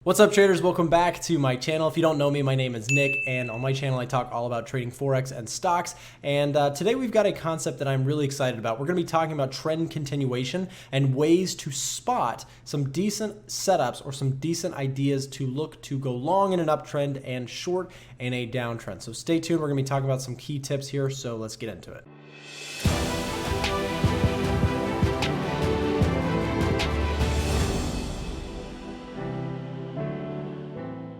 What's up, traders? Welcome back to my channel. If you don't know me, my name is Nick, and on my channel I talk all about trading Forex and stocks. And today we've got a concept that I'm really excited about. We're going to be talking about trend continuation and ways to spot some decent setups or some decent ideas to look to go long in an uptrend and short in a downtrend. So stay tuned. We're going to be talking about some key tips here, so let's get into it.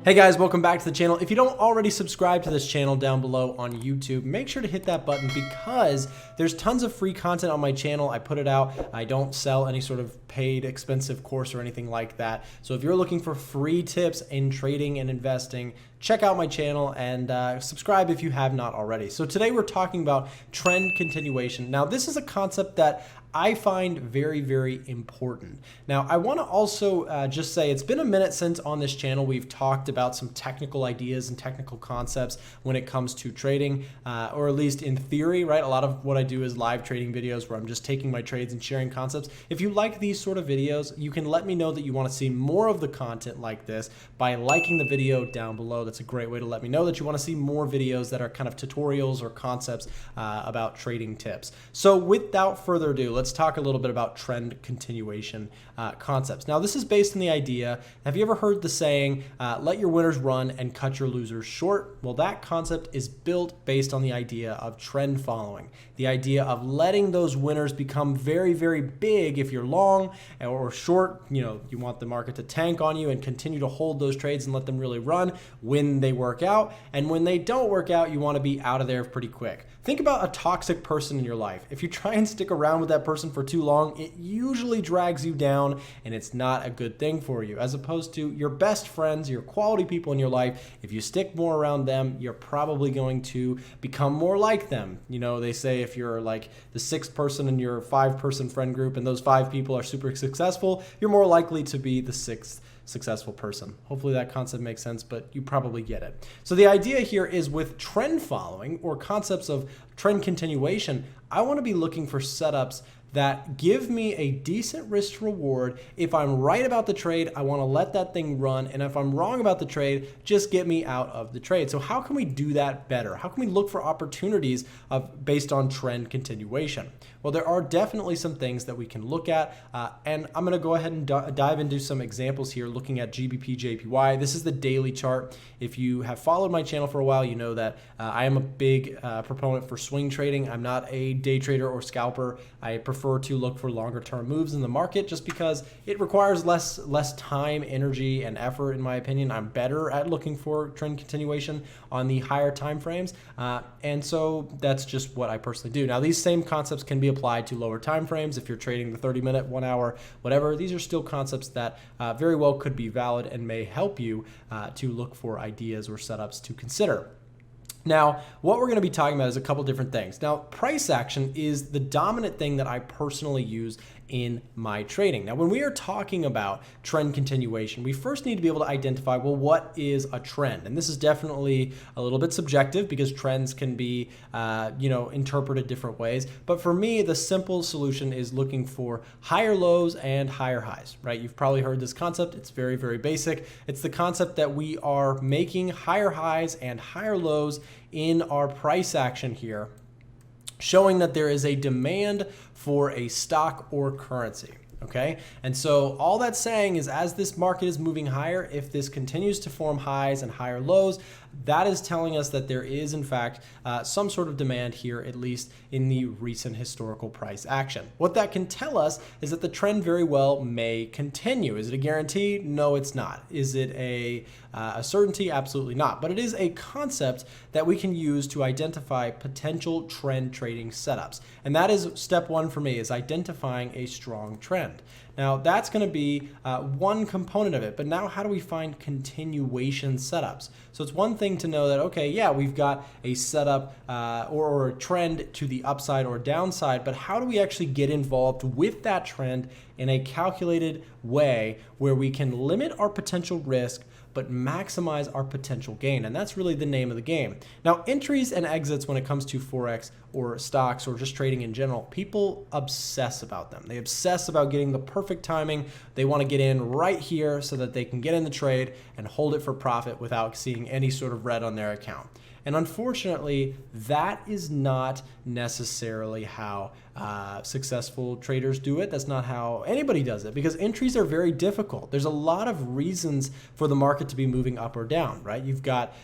Hey guys, welcome back to the channel. If you don't already subscribe to this channel down below on YouTube, make sure to hit that button because there's tons of free content on my channel. I put it out. I don't sell any sort of paid expensive course or anything like that. So if you're looking for free tips in trading and investing, check out my channel and subscribe if you have not already. So today we're talking about trend continuation. Now this is a concept that I find very, very important. Now, I want to also just say it's been a minute since on this channel we've talked about some technical ideas and technical concepts when it comes to trading, or at least in theory, right? A lot of what I do is live trading videos where I'm just taking my trades and sharing concepts. If you like these sort of videos, you can let me know that you want to see more of the content like this by liking the video down below. That's a great way to let me know that you want to see more videos that are kind of tutorials or concepts about trading tips. So without further ado, let's talk a little bit about trend continuation concepts. Now, this is based on the idea, have you ever heard the saying, let your winners run and cut your losers short? Well, that concept is built based on the idea of trend following, the idea of letting those winners become very, very big if you're long, or short, you want the market to tank on you and continue to hold those trades and let them really run when they work out. And when they don't work out, you want to be out of there pretty quick. Think about a toxic person in your life. If you try and stick around with that person for too long, it usually drags you down and it's not a good thing for you. As opposed to your best friends, your quality people in your life, if you stick more around them, you're probably going to become more like them. You know, they say if you're like the sixth person in your 5-person friend group and those 5 people are super successful, you're more likely to be the 6th successful person. Hopefully that concept makes sense, but you probably get it. So the idea here is with trend following or concepts of trend continuation, I want to be looking for setups that give me a decent risk to reward. If I'm right about the trade, I want to let that thing run. And if I'm wrong about the trade, just get me out of the trade. So how can we do that better? How can we look for opportunities based on trend continuation? Well, there are definitely some things that we can look at. And I'm going to go ahead and dive into some examples here looking at GBP JPY. This is the daily chart. If you have followed my channel for a while, you know that I am a big proponent for swing trading. I'm not a day trader or scalper. I prefer to look for longer term moves in the market just because it requires less time, energy, and effort. In my opinion, I'm better at looking for trend continuation on the higher time frames, and so that's just what I personally do. Now, these same concepts can be applied to lower time frames. If you're trading the 30-minute, 1 hour, whatever, these are still concepts that very well could be valid and may help you to look for ideas or setups to consider. Now, what we're going to be talking about is a couple different things. Now, price action is the dominant thing that I personally use in my trading. Now, when we are talking about trend continuation, we first need to be able to identify, well, what is a trend? And this is definitely a little bit subjective because trends can be, interpreted different ways. But for me, the simple solution is looking for higher lows and higher highs, right? You've probably heard this concept. It's very, very basic. It's the concept that we are making higher highs and higher lows in our price action here, showing that there is a demand for a stock or currency. Okay, and so all that's saying is as this market is moving higher, if this continues to form highs and higher lows, that is telling us that there is in fact some sort of demand here, at least in the recent historical price action. What that can tell us is that the trend very well may continue. Is it a guarantee? No, it's not. Is it a certainty? Absolutely not. But it is a concept that we can use to identify potential trend trading setups. And that is step one for me, is identifying a strong trend. Now, that's going to be one component of it, but now how do we find continuation setups? So it's one thing to know that, okay, yeah, we've got a setup or a trend to the upside or downside, but how do we actually get involved with that trend in a calculated way where we can limit our potential risk but maximize our potential gain? And that's really the name of the game. Now, entries and exits when it comes to Forex or stocks or just trading in general, people obsess about them. They obsess about getting the perfect perfect timing. They want to get in right here so that they can get in the trade and hold it for profit without seeing any sort of red on their account. And unfortunately, that is not necessarily how successful traders do it. That's not how anybody does it, because entries are very difficult. There's a lot of reasons for the market to be moving up or down, right? You've got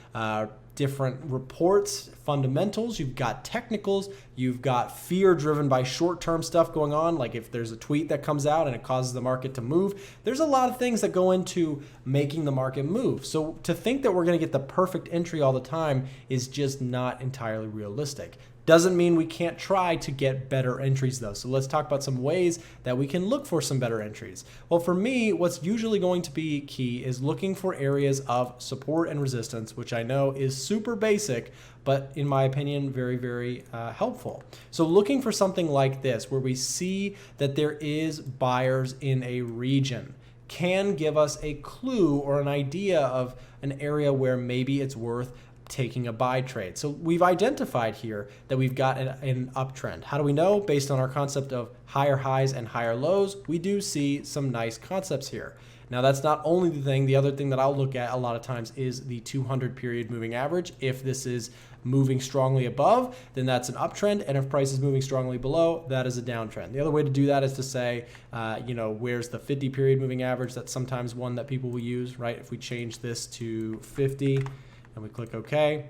different reports, fundamentals, you've got technicals, you've got fear driven by short-term stuff going on, like if there's a tweet that comes out and it causes the market to move. There's a lot of things that go into making the market move. So to think that we're going to get the perfect entry all the time is just not entirely realistic. Doesn't mean we can't try to get better entries though. So let's talk about some ways that we can look for some better entries. Well, for me, what's usually going to be key is looking for areas of support and resistance, which I know is super basic, but in my opinion, very, very helpful. So looking for something like this, where we see that there is buyers in a region, can give us a clue or an idea of an area where maybe it's worth taking a buy trade. So we've identified here that we've got an uptrend. How do we know? Based on our concept of higher highs and higher lows, we do see some nice concepts here. Now that's not only the thing, the other thing that I'll look at a lot of times is the 200 period moving average. If this is moving strongly above, then that's an uptrend, and if price is moving strongly below, that is a downtrend. The other way to do that is to say, where's the 50 period moving average? That's sometimes one that people will use, right? If we change this to 50, and we click OK.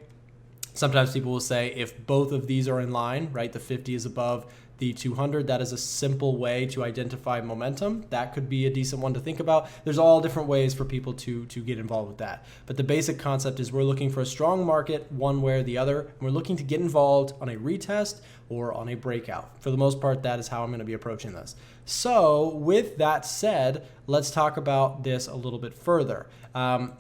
Sometimes people will say if both of these are in line, right, the 50 is above the 200, that is a simple way to identify momentum. That could be a decent one to think about. There's all different ways for people to get involved with that. But the basic concept is we're looking for a strong market one way or the other, and we're looking to get involved on a retest or on a breakout. For the most part, that is how I'm going to be approaching this. So with that said, let's talk about this a little bit further.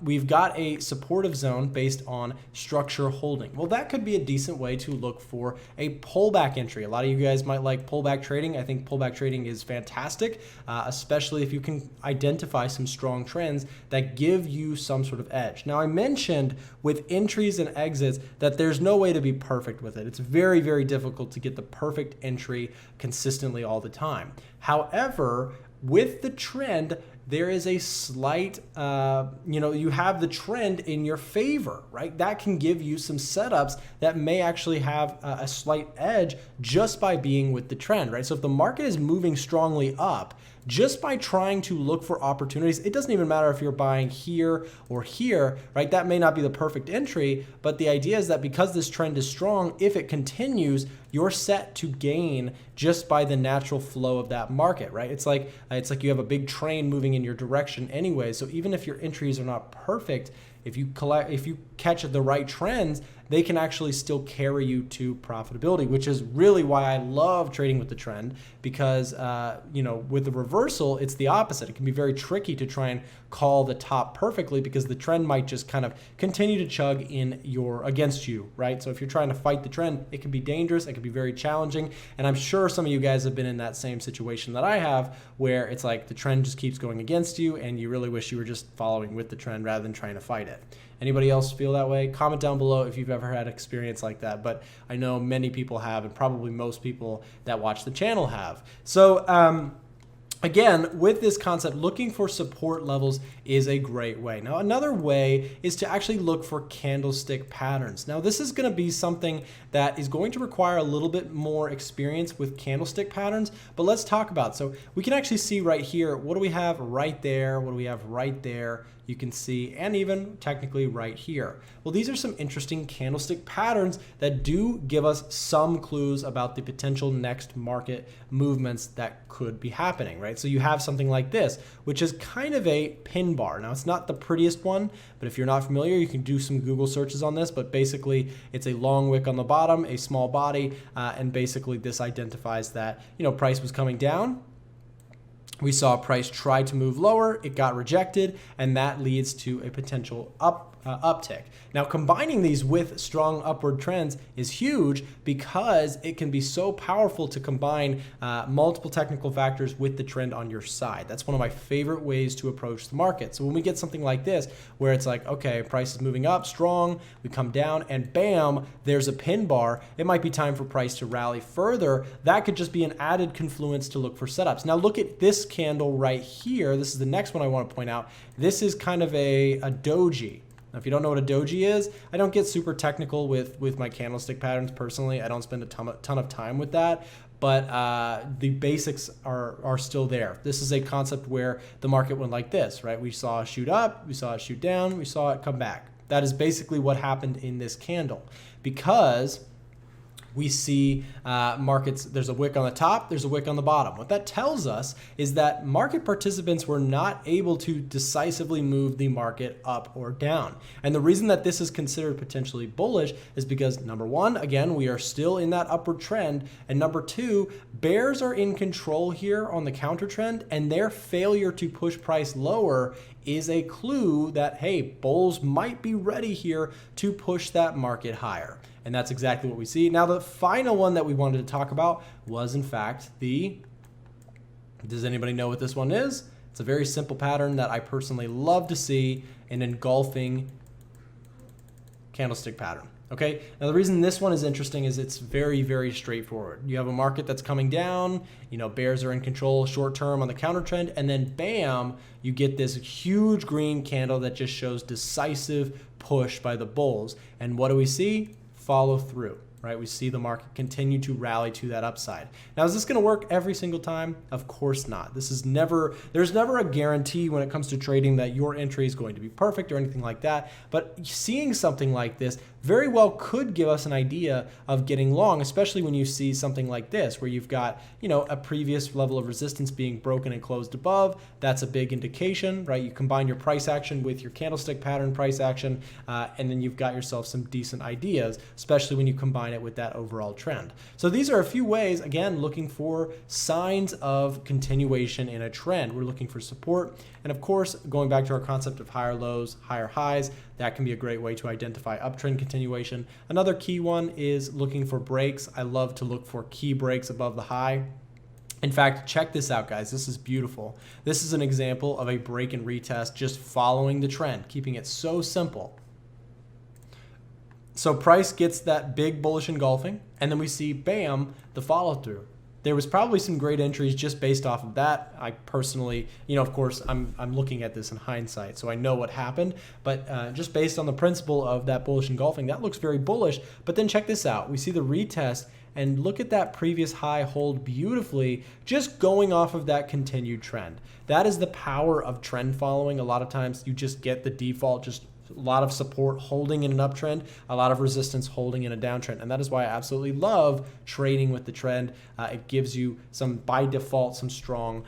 We've got a supportive zone based on structure holding. Well, that could be a decent way to look for a pullback entry. A lot of you guys might like pullback trading. I think pullback trading is fantastic, especially if you can identify some strong trends that give you some sort of edge. Now, I mentioned with entries and exits that there's no way to be perfect with it. It's very, very difficult to get the perfect entry consistently all the time. However, with the trend, there is a slight, you have the trend in your favor, right? That can give you some setups that may actually have a slight edge just by being with the trend, right? So if the market is moving strongly up, just by trying to look for opportunities, it doesn't even matter if you're buying here or here, right? That may not be the perfect entry, but the idea is that because this trend is strong, if it continues, you're set to gain just by the natural flow of that market, right? It's like you have a big train moving in your direction anyway. So even if your entries are not perfect, if you catch the right trends, they can actually still carry you to profitability, which is really why I love trading with the trend, because with the reversal, it's the opposite. It can be very tricky to try and call the top perfectly because the trend might just kind of continue to chug against you, right? So if you're trying to fight the trend, it can be dangerous, it can be very challenging, and I'm sure some of you guys have been in that same situation that I have, where it's like the trend just keeps going against you and you really wish you were just following with the trend rather than trying to fight it. Anybody else feel that way? Comment down below if you've ever had experience like that, but I know many people have, and probably most people that watch the channel have. So again, with this concept, looking for support levels is a great way. Now, another way is to actually look for candlestick patterns. Now, this is going to be something that is going to require a little bit more experience with candlestick patterns, but let's talk about it. So we can actually see right here, what do we have right there? What do we have right there? You can see, and even technically right here. Well, these are some interesting candlestick patterns that do give us some clues about the potential next market movements that could be happening, right? So you have something like this, which is kind of a pin bar. Now, it's not the prettiest one, but if you're not familiar, you can do some Google searches on this, but basically it's a long wick on the bottom, a small body, and basically this identifies that, price was coming down. We saw price try to move lower, it got rejected, and that leads to a potential uptick. Now, combining these with strong upward trends is huge because it can be so powerful to combine multiple technical factors with the trend on your side. That's one of my favorite ways to approach the market. So when we get something like this, where it's like, okay, price is moving up strong, we come down, and bam, there's a pin bar, it might be time for price to rally further. That could just be an added confluence to look for setups. Now look at this this candle right here, this is the next one I want to point out. This is kind of a doji. Now, if you don't know what a doji is, I don't get super technical with my candlestick patterns personally. I don't spend a ton of time with that, but the basics are still there. This is a concept where the market went like this, right? We saw it shoot up, we saw it shoot down, we saw it come back. That is basically what happened in this candle, because we see markets, there's a wick on the top, there's a wick on the bottom. What that tells us is that market participants were not able to decisively move the market up or down. And the reason that this is considered potentially bullish is because, number one, again, we are still in that upward trend. And number two, bears are in control here on the counter trend, and their failure to push price lower is a clue that, hey, bulls might be ready here to push that market higher. And that's exactly what we see. Now, the final one that we wanted to talk about was, in fact, does anybody know what this one is? It's a very simple pattern that I personally love to see, an engulfing candlestick pattern. Okay, now the reason this one is interesting is it's very, very straightforward. You have a market that's coming down, bears are in control short term on the counter trend, and then bam, you get this huge green candle that just shows decisive push by the bulls. And what do we see? Follow through, right? We see the market continue to rally to that upside. Now, is this going to work every single time? Of course not. There's never a guarantee when it comes to trading that your entry is going to be perfect or anything like that. But seeing something like this very well could give us an idea of getting long, especially when you see something like this, where you've got, a previous level of resistance being broken and closed above. That's a big indication, right? You combine your price action with your candlestick pattern price action, and then you've got yourself some decent ideas, especially when you combine it with that overall trend. So these are a few ways, again, looking for signs of continuation in a trend. We're looking for support. And of course, going back to our concept of higher lows, higher highs, that can be a great way to identify uptrend continuation. Another key one is looking for breaks. I love to look for key breaks above the high. In fact, check this out, guys. This is beautiful. This is an example of a break and retest just following the trend, keeping it so simple. So price gets that big bullish engulfing, and then we see, bam, the follow through. There was probably some great entries just based off of that. I personally, of course, I'm looking at this in hindsight, so I know what happened. But just based on the principle of that bullish engulfing, that looks very bullish. But then check this out. We see the retest, and look at that previous high hold beautifully, just going off of that continued trend. That is the power of trend following. A lot of times you just get the default, just a lot of support holding in an uptrend, a lot of resistance holding in a downtrend. And that is why I absolutely love trading with the trend. It gives you by default, some strong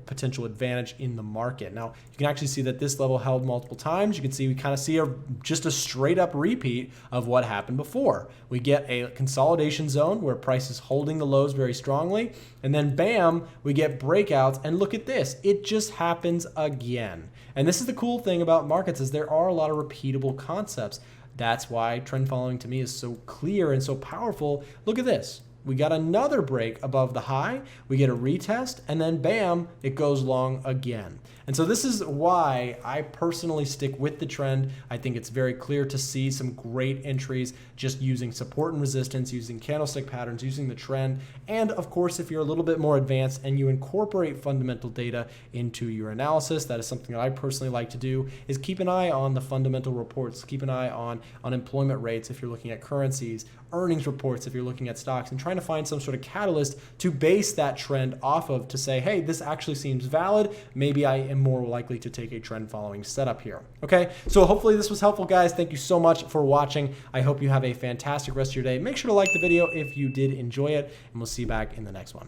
potential advantage in the market. Now, you can actually see that this level held multiple times. You can see we kind of see just a straight up repeat of what happened before. We get a consolidation zone where price is holding the lows very strongly. And then bam, we get breakouts. And look at this. It just happens again. And this is the cool thing about markets, is there are a lot of repeatable concepts. That's why trend following to me is so clear and so powerful. Look at this. We got another break above the high, we get a retest, and then bam, it goes long again. And so this is why I personally stick with the trend. I think it's very clear to see some great entries just using support and resistance, using candlestick patterns, using the trend. And of course, if you're a little bit more advanced and you incorporate fundamental data into your analysis, that is something that I personally like to do, is keep an eye on the fundamental reports, keep an eye on unemployment rates if you're looking at currencies, earnings reports if you're looking at stocks, and trying to find some sort of catalyst to base that trend off of to say, hey, this actually seems valid. Maybe I am more likely to take a trend following setup here. Okay, so hopefully this was helpful, guys. Thank you so much for watching. I hope you have a fantastic rest of your day. Make sure to like the video if you did enjoy it, and we'll see you back in the next one.